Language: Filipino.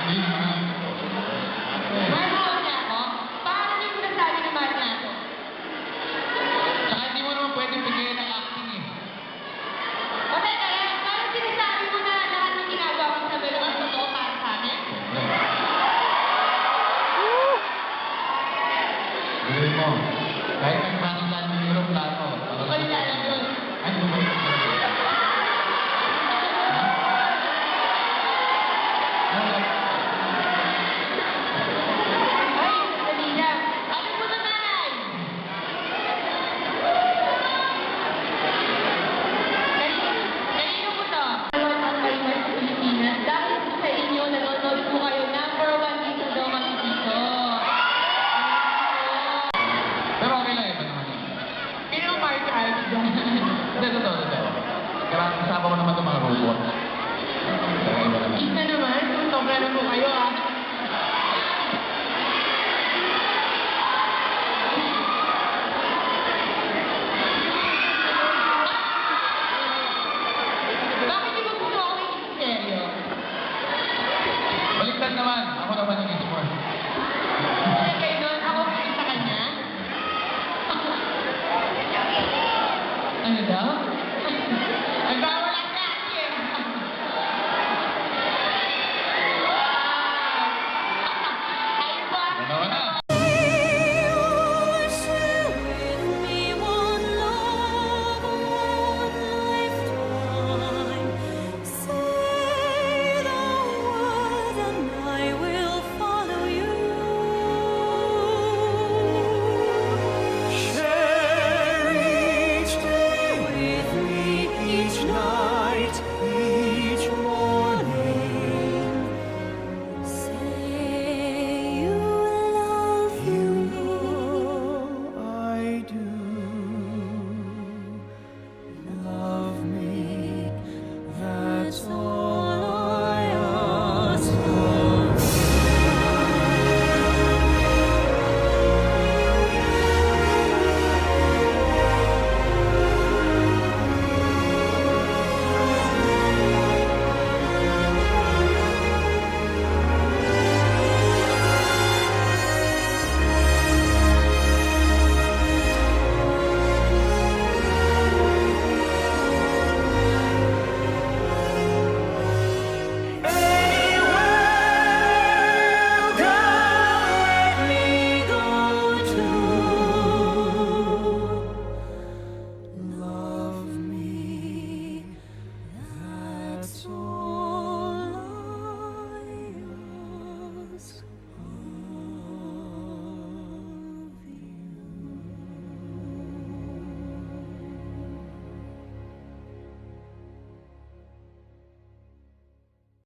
Hindi naman. Mahal niya ako? Paano niyo sinasabi na mahal niya ako? Tsaka hindi mo naman pwede bigyan ng acting eh. O teka lang, parang sinasabi mo na lahat ng ginagawa ko sa Belo ay totoo para sa akin? Gawin mo. Kahit nagmamasalan ng aeroplano. Wala lang yun. Ay, bumalik ka. Ay, dali lang. Ano mo naman? Kanino mo to? Nanonood kayo ngayon sa Pilipinas. Dahil po sa inyo, nanonood po kayo number 1 dito daw kami dito. Pero okay lang eh, pa naman yun. Sino ang party-arty dyan? Hindi, totoo. Karang kasama ko naman itong mga robot. Kaya iba naman. Isa naman, sobra na po kayo ah. Bakit di ba po ako seryo? Baliktad naman.